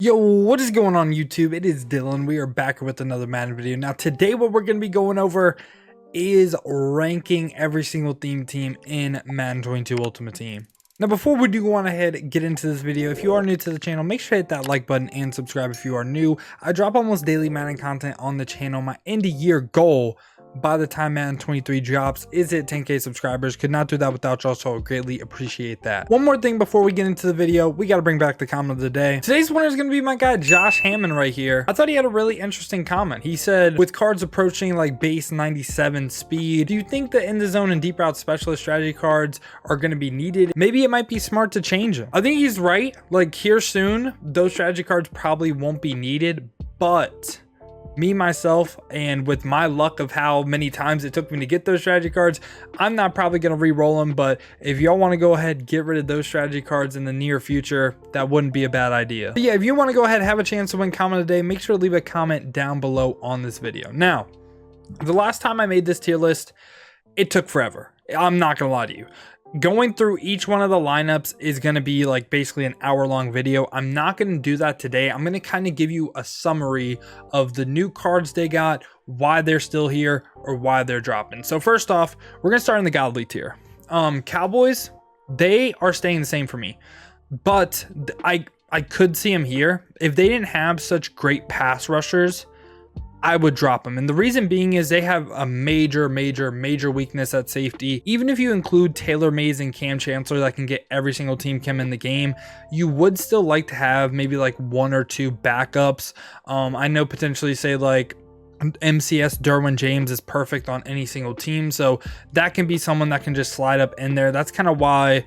Yo, what is going on YouTube? It is Dylan. We are back with another Madden video. Now today what we're going to be going over is ranking every single theme team in Madden 22 Ultimate Team. Now before we do go on ahead and get into this video, if you are new to the channel, make sure to hit that like button and subscribe if you are new. I drop almost daily Madden content on the channel. My end of year goal by the time Madden 23 drops is hit 10k subscribers. Could not do that without y'all, so I would greatly appreciate that. One more thing before we get into the video, we got to bring back the comment of the day. Today's winner is going to be my guy Josh Hammond right here. I thought he had a really interesting comment. He said, with cards approaching like base 97 speed, do you think the in the zone and deep route specialist strategy cards are going to be needed? Maybe it might be smart to change them. I think he's right. Like here soon, those strategy cards probably won't be needed, but me, myself, and with my luck of how many times it took me to get those strategy cards, I'm not probably going to re-roll them. But if y'all want to go ahead and get rid of those strategy cards in the near future, that wouldn't be a bad idea. But yeah, if you want to go ahead and have a chance to win comment today, make sure to leave a comment down below on this video. Now, the last time I made this tier list, it took forever. I'm not going to lie to you. Going through each one of the lineups is going to be like basically an hour-long video. I'm not going to do that today. I'm going to kind of give you a summary of the new cards they got, why they're still here, or why they're dropping. So first off, we're going to start in the godly tier. Cowboys, they are staying the same for me, but I could see them here. If they didn't have such great pass rushers, I would drop them. And the reason being is they have a major weakness at safety. Even if you include Taylor Mays and Cam Chancellor that can get every single team chem in the game, you would still like to have maybe like one or two backups. I know potentially say like MCS Derwin James is perfect on any single team. So that can be someone that can just slide up in there. That's kind of why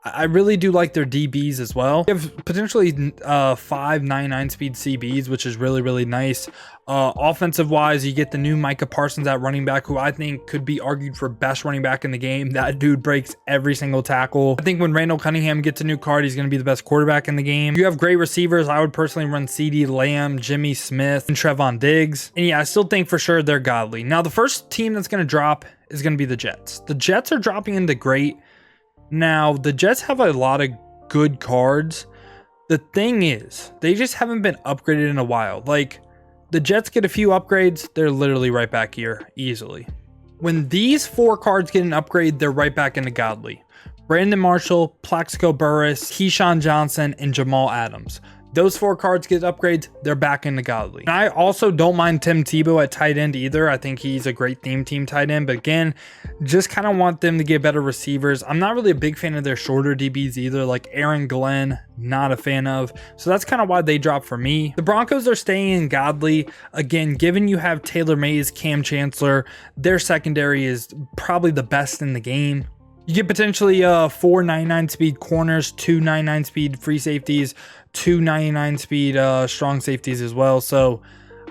I really do like their DBs as well. You have potentially 5.99 speed CBs, which is really nice. Offensive wise, you get the new Micah Parsons at running back, who I think could be argued for best running back in the game. That dude breaks every single tackle. I think when Randall Cunningham gets a new card, he's going to be the best quarterback in the game. You have great receivers. I would personally run CeeDee Lamb, Jimmy Smith, and Trevon Diggs. And yeah, I still think for sure they're godly. Now, the first team that's going to drop is going to be the Jets. The Jets are dropping into great. Now, the Jets have a lot of good cards. The thing is, they just haven't been upgraded in a while. Like, the Jets get a few upgrades, they're literally right back here, easily. When these four cards get an upgrade, they're right back into godly. Brandon Marshall, Plaxico Burress, Keyshawn Johnson, and Jamal Adams. Those four cards get upgrades, they're back into godly. And I also don't mind Tim Tebow at tight end either. I think he's a great theme team tight end, but again, just kind of want them to get better receivers. I'm not really a big fan of their shorter DBs either, like Aaron Glenn, not a fan of. So that's kind of why they drop for me. The Broncos are staying in godly. Again, given you have Taylor Mays, Cam Chancellor, their secondary is probably the best in the game. You get potentially 4.99 speed corners, 2.99 speed free safeties, 2.99 speed strong safeties as well. So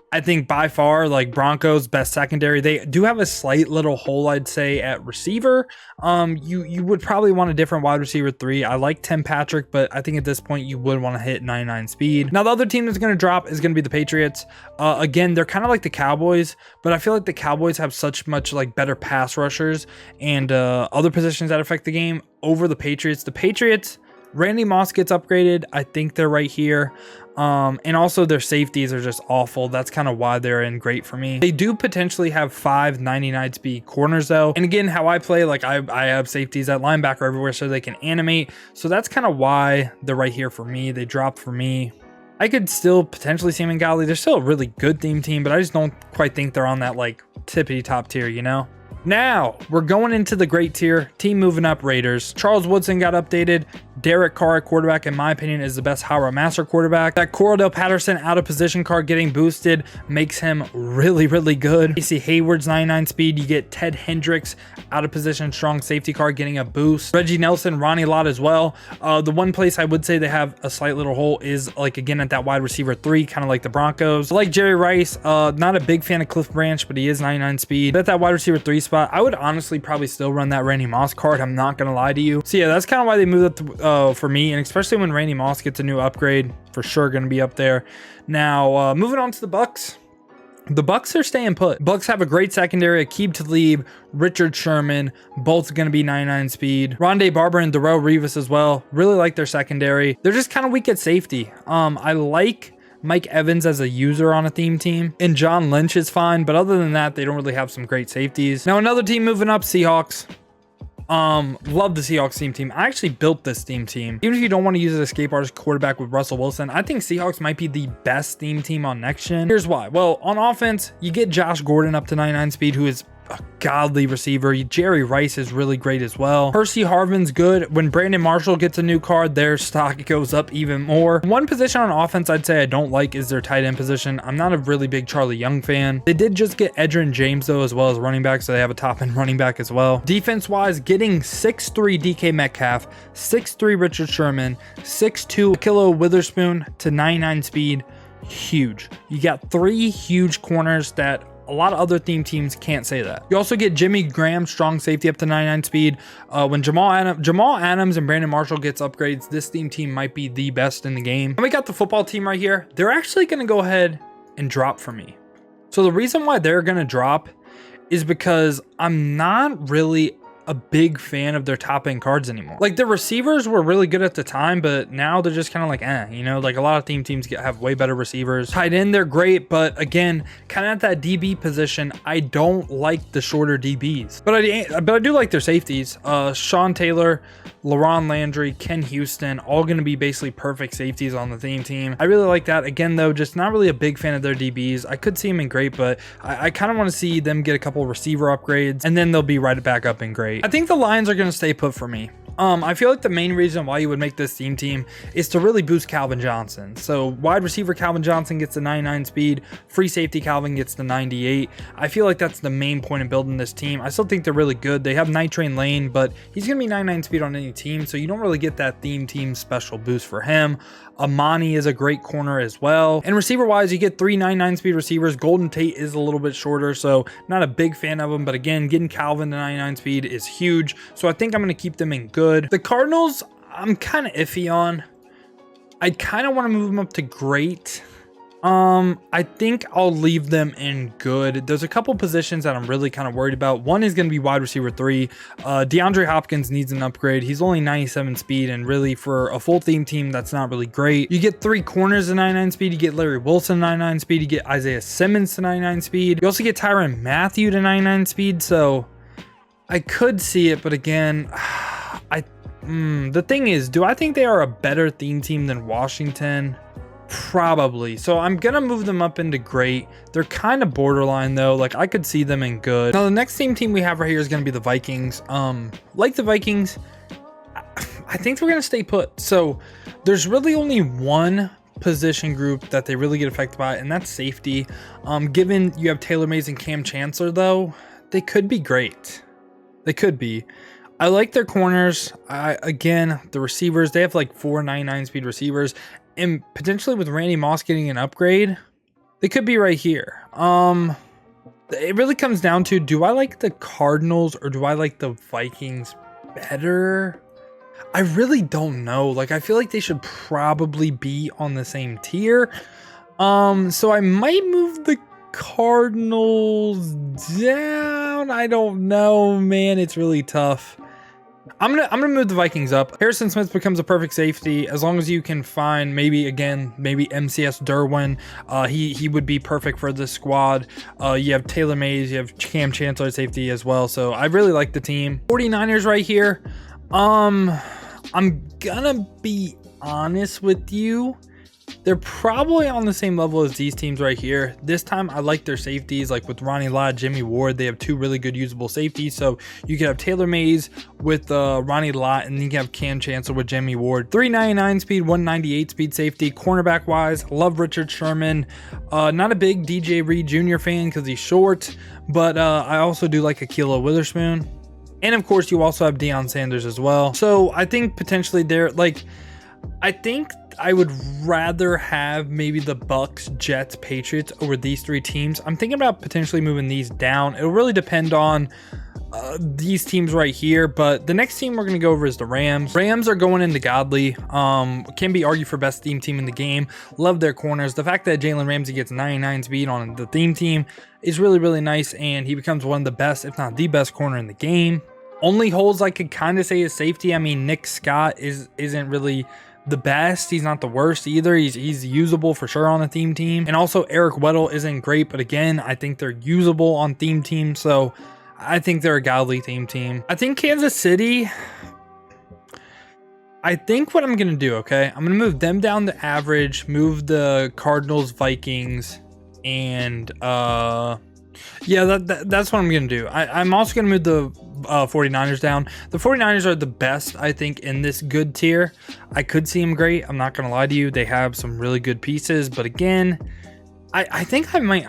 I think by far, like, Broncos best secondary. They do have a slight little hole, I'd say, at receiver. You would probably want a different wide receiver 3. I like Tim Patrick, but I think at this point you would want to hit 99 speed. Now the other team that's going to drop is going to be the Patriots. Again, they're kind of like the Cowboys, but I feel like the Cowboys have such much like better pass rushers and other positions that affect the game over the Patriots. The Patriots, Randy Moss gets upgraded. I think they're right here. And also their safeties are just awful. That's kind of why they're in great for me. They do potentially have 5.99 speed corners though. And again, how I play, like I have safeties at linebacker everywhere so they can animate. So that's kind of why they're right here for me. They drop for me. I could still potentially see them in godly. They're still a really good theme team, but I just don't quite think they're on that like tippity top tier, you know? Now we're going into the great tier. Team moving up, Raiders. Charles Woodson got updated. Derek Carr at quarterback, in my opinion, is the best Howard Master quarterback. That Cordell Patterson out of position card getting boosted makes him really good. Casey Hayward's 99 speed. You get Ted Hendricks out of position strong safety card getting a boost. Reggie Nelson, Ronnie Lott as well. The one place I would say they have a slight little hole is like again at that wide receiver 3, kind of like the Broncos. I like Jerry Rice. Not a big fan of Cliff Branch, but he is 99 speed. But at that wide receiver 3 spot, I would honestly probably still run that Randy Moss card. I'm not gonna lie to you. So yeah, that's kind of why they moved up to for me, and especially when Randy Moss gets a new upgrade, for sure going to be up there. Now moving on to the Bucks. The Bucks are staying put. Bucks have a great secondary. Aqib Talib, Richard Sherman, both going to be 99 speed. Rondé Barber and Darrell Revis as well. Really like their secondary. They're just kind of weak at safety. I like Mike Evans as a user on a theme team, and John Lynch is fine, but other than that, they don't really have some great safeties. Now another team moving up, Seahawks. Love the Seahawks team. I actually built this team. Even if you don't want to use an escape artist quarterback with Russell Wilson, I think Seahawks might be the best team on next gen. Here's why. Well, on offense, you get Josh Gordon up to 99 speed, who is a godly receiver. Jerry Rice is really great as well. Percy Harvin's good. When Brandon Marshall gets a new card, their stock goes up even more. One position on offense I'd say I don't like is their tight end position. I'm not a really big Charlie Young fan. They did just get Edgerrin James though, as well as running back, so they have a top end running back as well. Defense wise, getting 6'3 DK Metcalf, 6'3 Richard Sherman, 6'2 Kilo Witherspoon to 99 speed, huge. You got 3 huge corners that a lot of other teams can't say that. You also get Jimmy Graham, strong safety, up to 99 speed. When Jamal Adams and Brandon Marshall gets upgrades, this team might be the best in the game. And we got the football team right here. They're actually going to go ahead and drop for me. So the reason why they're going to drop is because I'm not really a big fan of their top end cards anymore. Like, their receivers were really good at the time, but now they're just kind of like, you know, like a lot of teams have way better receivers. Tight end, they're great, but again, kind of at that DB position, I don't like the shorter DBs, but I do like their safeties. Sean Taylor, LaRon Landry, Ken Houston, all going to be basically perfect safeties on the team. I really like that. Again, though, just not really a big fan of their DBs. I could see them in great, but I kind of want to see them get a couple receiver upgrades, and then they'll be right back up in great. I think the Lions are going to stay put for me. I feel like the main reason why you would make this team is to really boost Calvin Johnson. So wide receiver Calvin Johnson gets the 99 speed, free safety Calvin gets the 98. I feel like that's the main point of building this team. I still think they're really good. They have Night Train Lane, but he's going to be 99 speed on any team, so you don't really get that team special boost for him. Amani is a great corner as well. And receiver wise, you get 3 99 speed receivers. Golden Tate is a little bit shorter, so not a big fan of him, but again, getting Calvin to 99 speed is huge, so I think I'm going to keep them in good. The Cardinals, I'm kind of iffy on. I kind of want to move them up to great. I think I'll leave them in good. There's a couple positions that I'm really kind of worried about. One is going to be wide receiver 3. DeAndre Hopkins needs an upgrade. He's only 97 speed, and really for a full team, that's not really great. You get 3 corners to 99 speed. You get Larry Wilson 99 speed. You get Isaiah Simmons to 99 speed. You also get Tyrann Mathieu to 99 speed. So I could see it, but again, the thing is, do I think they are a better team than Washington? Probably. So I'm gonna move them up into great. They're kind of borderline though. Like, I could see them in good. Now the next team we have right here is gonna be the Vikings. Like the Vikings, I think we're gonna stay put. So there's really only one position group that they really get affected by, and that's safety. Given you have Taylor Mays and Cam Chancellor though, they could be great. They could be. I like their corners. Again, the receivers, they have like 4 99 speed receivers, and potentially with Randy Moss getting an upgrade, they could be right here. It really comes down to, do I like the Cardinals or do I like the Vikings better? I really don't know. Like, I feel like they should probably be on the same tier. So I might move the Cardinals down. I don't know, man. It's really tough. I'm gonna move the Vikings up. Harrison Smith becomes a perfect safety as long as you can find maybe MCS Derwin. He would be perfect for this squad. You have Taylor Mays, you have Cam Chancellor safety as well. So I really like the team. 49ers right here. I'm gonna be honest with you. They're probably on the same level as these teams right here. This time, I like their safeties. Like with Ronnie Lott, Jimmy Ward, they have 2 really good usable safeties. So you can have Taylor Mays with Ronnie Lott, and then you can have Cam Chancellor with Jimmy Ward. 399 speed, 198 speed safety. Cornerback wise, love Richard Sherman. Not a big DJ Reed Jr. fan because he's short, but I also do like Aqib Witherspoon. And of course, you also have Deion Sanders as well. So I think potentially I think I would rather have maybe the Bucks, Jets, Patriots over these 3 teams. I'm thinking about potentially moving these down. It'll really depend on these teams right here. But the next team we're going to go over is the Rams. Rams are going into godly. Can be argued for best theme team in the game. Love their corners. The fact that Jalen Ramsey gets 99 speed on the theme team is really, really nice, and he becomes one of the best, if not the best corner in the game. Only holes I could kind of say is safety. I mean, Nick Scott isn't really the best. He's not the worst either. He's usable for sure on a theme team. And also Eric Weddle isn't great, but again, I think they're usable on theme teams. So I think they're a godly theme team. I think Kansas City, I think what I'm going to do, okay, I'm going to move them down to average, move the Cardinals, Vikings, and yeah, that's what I'm going to do. I'm also going to move the 49ers down. The 49ers are the best, I think, in this good tier. I could see them great. I'm not going to lie to you. They have some really good pieces, but again, I think I might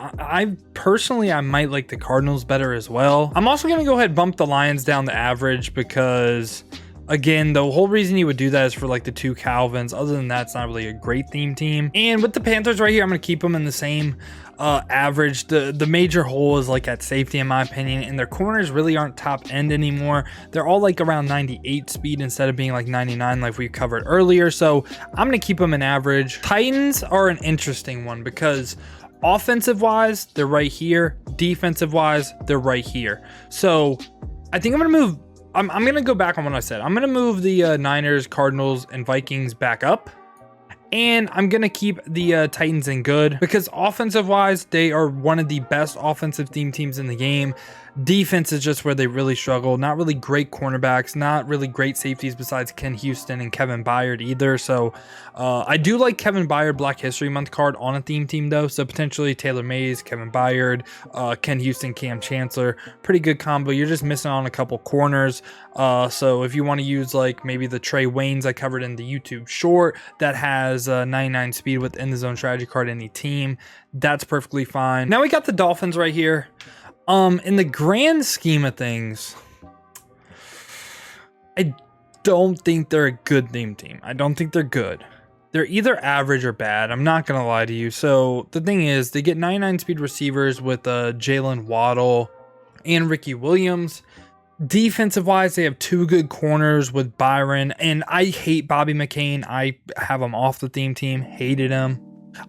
like the Cardinals better as well. I'm also going to go ahead and bump the Lions down to average because, again, the whole reason you would do that is for like the two Calvins. Other than that, it's not really a great theme team. And with the Panthers right here, I'm going to keep them in the same average. The major hole is like at safety in my opinion, and their corners really aren't top end anymore. They're all like around 98 speed instead of being like 99 like we covered earlier. So I'm going to keep them in average. Titans are an interesting one because offensive wise, they're right here. Defensive wise, they're right here. So I think I'm going to move. I'm going to go back on what I said. I'm going to move the Niners, Cardinals, and Vikings back up. And I'm going to keep the Titans in good because offensive wise, they are one of the best offensive theme teams in the game. Defense is just where they really struggle. Not really great cornerbacks, not really great safeties besides Ken Houston and Kevin Byard either. So I do like Kevin Byard Black History Month card on a theme team though. So potentially Taylor Mays, Kevin Byard, Ken Houston, Cam Chancellor. Pretty good combo. You're just missing on a couple corners. So if you want to use like maybe the Trey Waynes I covered in the YouTube short that has 99 speed with in the zone strategy card any team, that's perfectly fine. Now we got the Dolphins right here. In the grand scheme of things, I don't think they're a good theme team. I don't think they're good. They're either average or bad. I'm not going to lie to you. So the thing is, they get 99 speed receivers with Jalen Waddle and Ricky Williams. Defensive wise, they have two good corners with Byron, and I hate Bobby McCain. I have him off the theme team, hated him.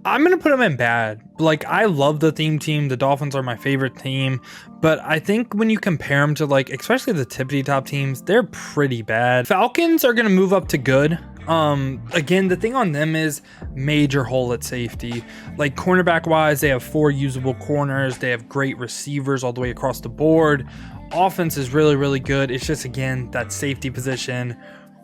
I'm going to put them in bad. Like, I love the theme team. The Dolphins are my favorite team. But I think when you compare them to, like, especially the tippity top teams, they're pretty bad. Falcons are going to move up to good. Again, the thing on them is major hole at safety. Like, cornerback wise, they have 4 usable corners. They have great receivers all the way across the board. Offense is really, really good. It's just, again, that safety position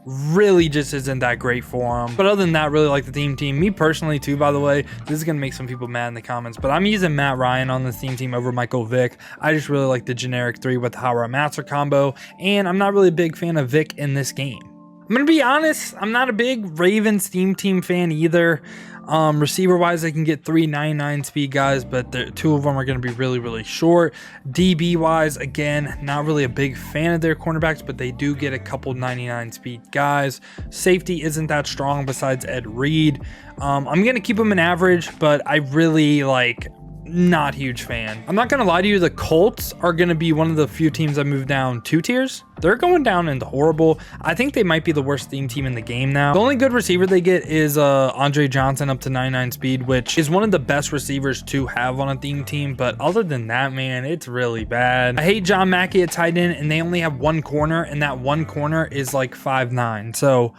really just isn't that great for them. But other than that, really like the theme team. Me personally too, by the way, this is gonna make some people mad in the comments, but I'm using Matt Ryan on the theme team over Michael Vick. I just really like the generic 3 with the Howard Master combo, and I'm not really a big fan of Vick in this game. I'm gonna be honest, I'm not a big Ravens theme team fan either. Receiver wise, they can get 399 speed guys, but 2 of them are going to be really, really short. DB wise, again, not really a big fan of their cornerbacks, but they do get a couple 99 speed guys. Safety isn't that strong besides Ed Reed. I'm going to keep them in average, but I really like not huge fan. I'm not gonna lie to you, the Colts are gonna be one of the few teams that move down 2 tiers. They're going down into horrible. I think they might be the worst theme team in the game now. The only good receiver they get is Andre Johnson up to 99 speed, which is one of the best receivers to have on a theme team. But other than that, man, it's really bad. I hate John Mackey at tight end, and they only have 1 corner, and that 1 corner is like 5'9". So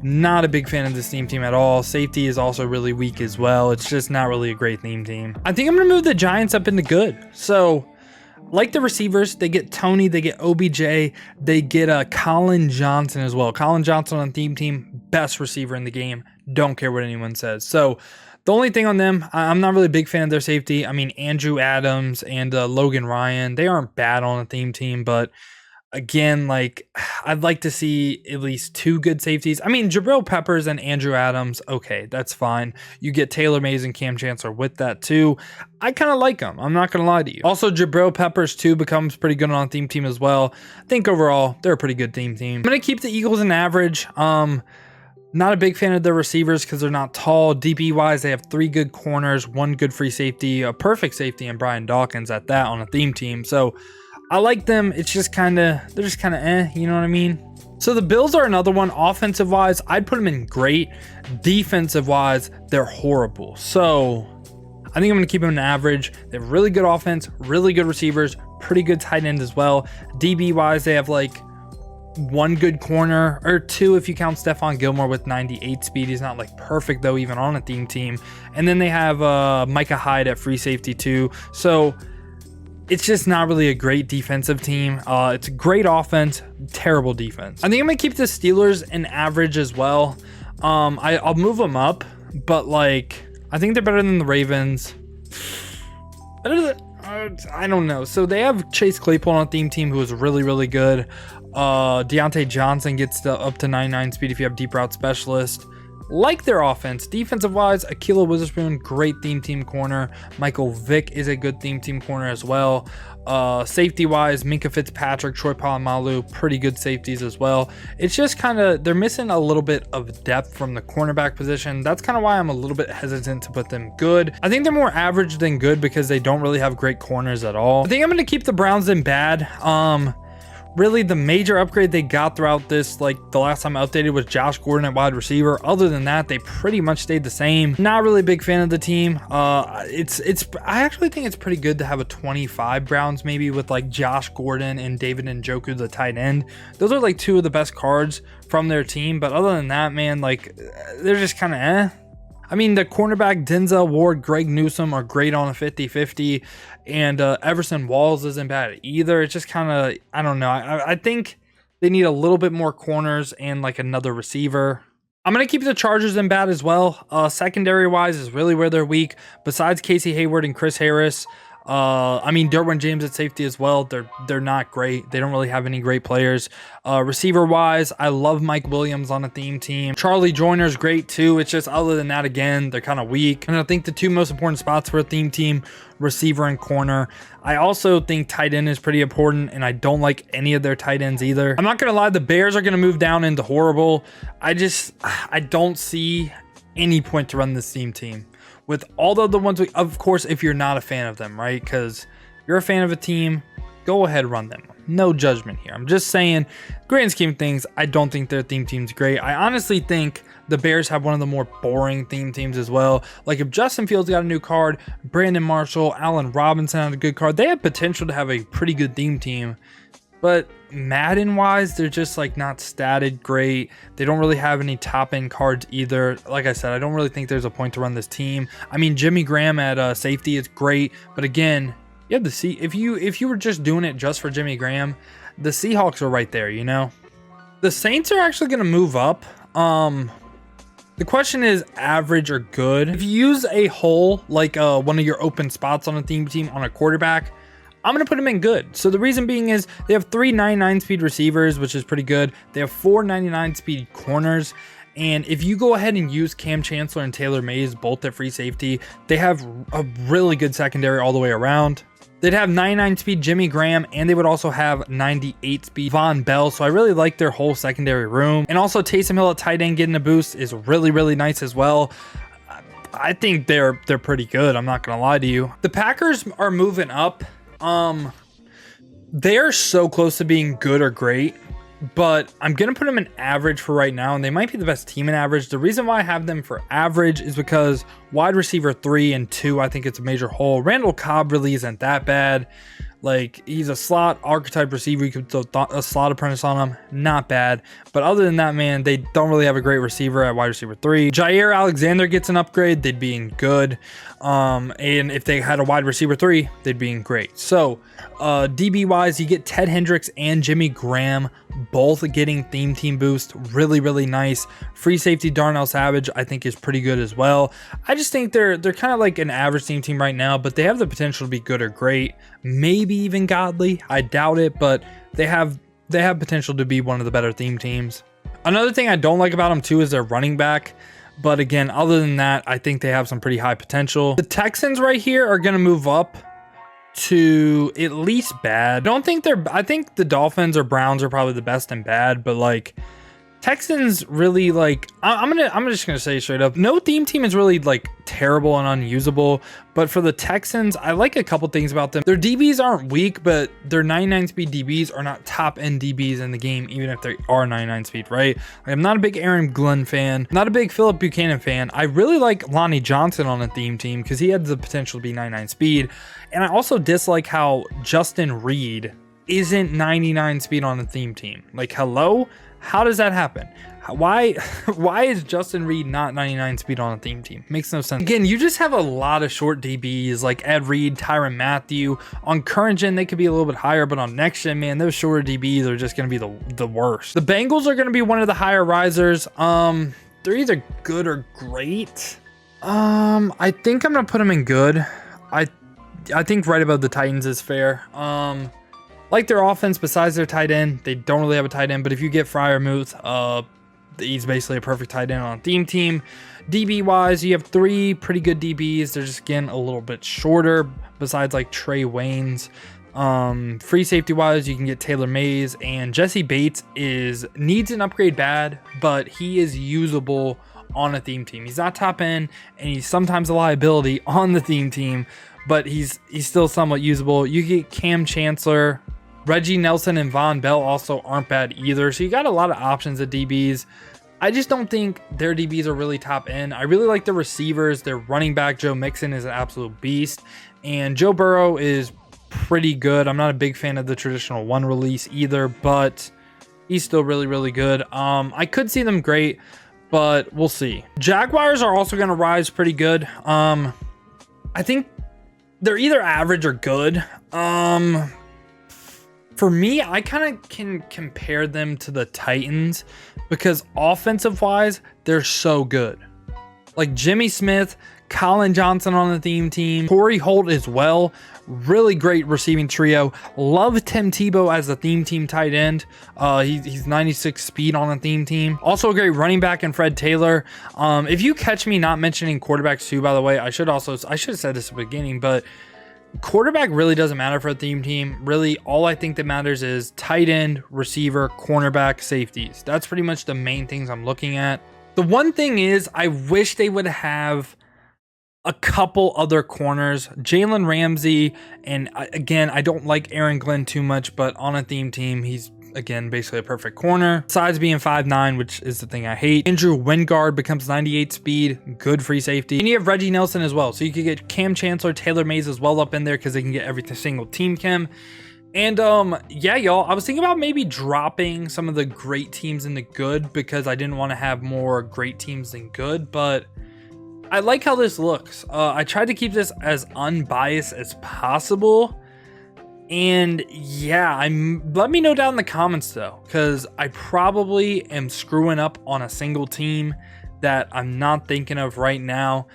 not a big fan of this theme team at all. Safety is also really weak as well. It's just not really a great theme team. I think I'm gonna move the Giants up into good. So like the receivers, they get Tony, they get OBJ, they get Colin Johnson as well. Colin Johnson on theme team, best receiver in the game. Don't care what anyone says. So the only thing on them, I'm not really a big fan of their safety. I mean, Andrew Adams and Logan Ryan, they aren't bad on a theme team, but again, like, I'd like to see at least 2 good safeties. I mean, Jabril Peppers and Andrew Adams, okay, that's fine. You get Taylor Mays and Cam Chancellor with that too. I kind of like them. I'm not going to lie to you. Also, Jabril Peppers too becomes pretty good on a theme team as well. I think overall, they're a pretty good theme team. I'm going to keep the Eagles in average. Not a big fan of their receivers because they're not tall. DB wise, they have 3 good corners, 1 good free safety, a perfect safety, and Brian Dawkins at that on a theme team. So I like them. It's just kind of, they're just kind of you know what I mean? So the Bills are another one. Offensive wise, I'd put them in great. Defensive wise, they're horrible. So I think I'm going to keep them in average. They have really good offense, really good receivers, pretty good tight end as well. DB wise, they have like one good corner, or two if you count Stephon Gilmore with 98 speed. He's not like perfect though, even on a theme team. And then they have Micah Hyde at free safety too. So it's just not really a great defensive team. It's a great offense, terrible defense. I think I'm gonna keep the Steelers in average as well. I'll move them up, but like I think they're better than the Ravens. I don't know. So they have Chase Claypool on a theme team who is really, really good. Deontay Johnson gets up to 99 speed if you have deep route specialist. Like their offense. Defensive wise, Akila Witherspoon, great theme team corner. Michael Vick is a good theme team corner as well. Safety wise, Minka Fitzpatrick, Troy Polamalu, pretty good safeties as well. It's just kind of, they're missing a little bit of depth from the cornerback position. That's kind of why I'm a little bit hesitant to put them good. I think they're more average than good because they don't really have great corners at all. I think I'm going to keep the Browns in bad. Really, the major upgrade they got throughout this, like the last time I updated, was Josh Gordon at wide receiver. Other than that, they pretty much stayed the same. Not really a big fan of the team. I actually think it's pretty good to have a 25 Browns maybe with like Josh Gordon and David Njoku, the tight end. Those are like two of the best cards from their team. But other than that, man, like they're just kind of I mean, the cornerback Denzel Ward, Greg Newsome are great on a 50-50, and Everson Walls isn't bad either. It's just kind of, I don't know. I think they need a little bit more corners and like another receiver. I'm going to keep the Chargers in bad as well. Secondary-wise is really where they're weak. Besides Casey Hayward and Chris Harris, I mean, Derwin James at safety as well. They're not great. They don't really have any great players. Receiver wise, I love Mike Williams on a theme team. Charlie Joyner's great too. It's just other than that, again, they're kind of weak. And I think the two most important spots for a theme team, receiver and corner. I also think tight end is pretty important, and I don't like any of their tight ends either. I'm not gonna lie, the Bears are gonna move down into horrible. I don't see any point to run this theme team. With all the other ones, of course, if you're not a fan of them, right? Because you're a fan of a team, go ahead, run them. No judgment here. I'm just saying, grand scheme of things, I don't think their theme team's great. I honestly think the Bears have one of the more boring theme teams as well. Like if Justin Fields got a new card, Brandon Marshall, Allen Robinson had a good card, they have potential to have a pretty good theme team. But Madden wise, they're just like not statted great. They don't really have any top end cards either. Like I said, I don't really think there's a point to run this team. I mean, Jimmy Graham at safety is great, but again, you have to see if you were just doing it just for Jimmy Graham, the Seahawks are right there, you know. The Saints are actually going to move up. The question is average or good. If you use a hole like one of your open spots on a theme team on a quarterback, I'm going to put them in good. So the reason being is they have 3 99 speed receivers, which is pretty good. They have 4 99 speed corners. And if you go ahead and use Cam Chancellor and Taylor Mays both at free safety, they have a really good secondary all the way around. They'd have 99 speed Jimmy Graham, and they would also have 98 speed Von Bell. So I really like their whole secondary room. And also Taysom Hill at tight end getting a boost is really, really nice as well. I think they're pretty good. I'm not going to lie to you. The Packers are moving up. They're so close to being good or great, but I'm going to put them in average for right now, and they might be the best team in average. The reason why I have them for average is because wide receiver 3 and 2, I think it's a major hole. Randall Cobb really isn't that bad. Like, he's a slot archetype receiver. You could throw a slot apprentice on him. Not bad. But other than that, man, they don't really have a great receiver at wide receiver 3. Jair Alexander gets an upgrade. They'd be in good. And if they had a wide receiver 3, they'd be in great. So, DB-wise, you get Ted Hendricks and Jimmy Graham both getting theme team boost. Really, really nice. Free safety Darnell Savage, I think, is pretty good as well. I just think they're kind of like an average theme team right now, but they have the potential to be good or great. Maybe even godly. I doubt it, but they have potential to be one of the better theme teams. Another thing I don't like about them too is their running back. But again, other than that, I think they have some pretty high potential. The Texans right here are going to move up to at least bad. I think the Dolphins or Browns are probably the best and bad, but like Texans really like I'm just gonna say straight up, no theme team is really like terrible and unusable, but for the Texans, I like a couple things about them. Their DBs aren't weak, but their 99 speed DBs are not top end DBs in the game, even if they are 99 speed, right? Like, I'm not a big Aaron Glenn fan, not a big Philip Buchanan fan. I really like Lonnie Johnson on a theme team because he had the potential to be 99 speed, and I also dislike how Justin Reed isn't 99 speed on a theme team. Like, hello? How does that happen? Why is Justin Reed not 99 speed on a theme team? Makes no sense. Again, you just have a lot of short DBs like Ed Reed, Tyrann Mathieu. On current gen, they could be a little bit higher, but on next gen, man, those shorter DBs are just going to be the worst. The Bengals are going to be one of the higher risers. They're either good or great. I think I'm going to put them in good. I think right above the Titans is fair. Like their offense, besides their tight end, they don't really have a tight end. But if you get Freiermuth, he's basically a perfect tight end on a theme team. DB wise, you have 3 pretty good DBs. They're just, again, a little bit shorter. Besides like Trey Waynes. Free safety wise, you can get Taylor Mays, and Jesse Bates needs an upgrade bad, but he is usable on a theme team. He's not top end, and he's sometimes a liability on the theme team, but he's still somewhat usable. You get Cam Chancellor. Reggie Nelson and Von Bell also aren't bad either. So you got a lot of options at DBs. I just don't think their DBs are really top end. I really like the receivers. Their running back, Joe Mixon, is an absolute beast. And Joe Burrow is pretty good. I'm not a big fan of the traditional one release either, but he's still really, really good. I could see them great, but we'll see. Jaguars are also going to rise pretty good. I think they're either average or good. For me, I kind of can compare them to the Titans because offensive wise, they're so good. Like Jimmy Smith, Colin Johnson on the theme team, Torrey Holt as well. Really great receiving trio. Love Tim Tebow as the theme team tight end. He's 96 speed on the theme team. Also a great running back in Fred Taylor. If you catch me not mentioning quarterbacks too, by the way, I should have said this at the beginning, but quarterback really doesn't matter for a theme team. Really, all I think that matters is tight end, receiver, cornerback, safeties. That's pretty much the main things I'm looking at. The one thing is, I wish they would have a couple other corners. Jalen Ramsey, and again, I don't like Aaron Glenn too much, but on a theme team, he's, again, basically a perfect corner. Besides being 5'9", which is the thing I hate. Andrew Wingard becomes 98 speed, good free safety. And you have Reggie Nelson as well. So you could get Cam Chancellor, Taylor Mays as well up in there because they can get every single team chem. And yeah, y'all, I was thinking about maybe dropping some of the great teams into good because I didn't want to have more great teams than good, but I like how this looks. I tried to keep this as unbiased as possible. And yeah, let me know down in the comments though, because I probably am screwing up on a single team that I'm not thinking of right now.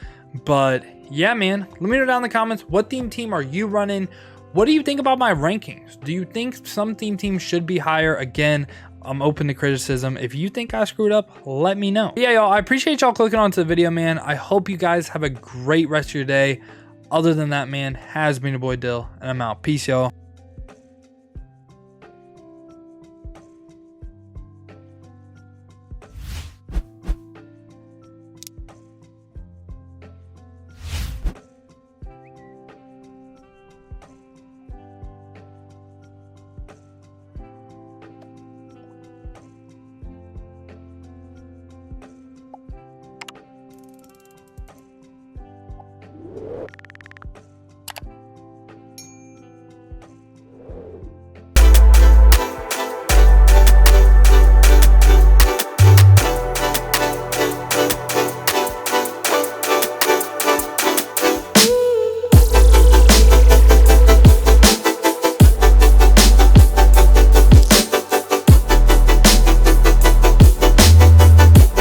But yeah, man, let me know down in the comments, what theme team are you running? What do you think about my rankings? Do you think some theme teams should be higher? Again, I'm open to criticism. If you think I screwed up, let me know. Yeah, y'all, I appreciate y'all clicking onto the video, man. I hope you guys have a great rest of your day. Other than that, man, has been your boy Dill, and I'm out. Peace, y'all.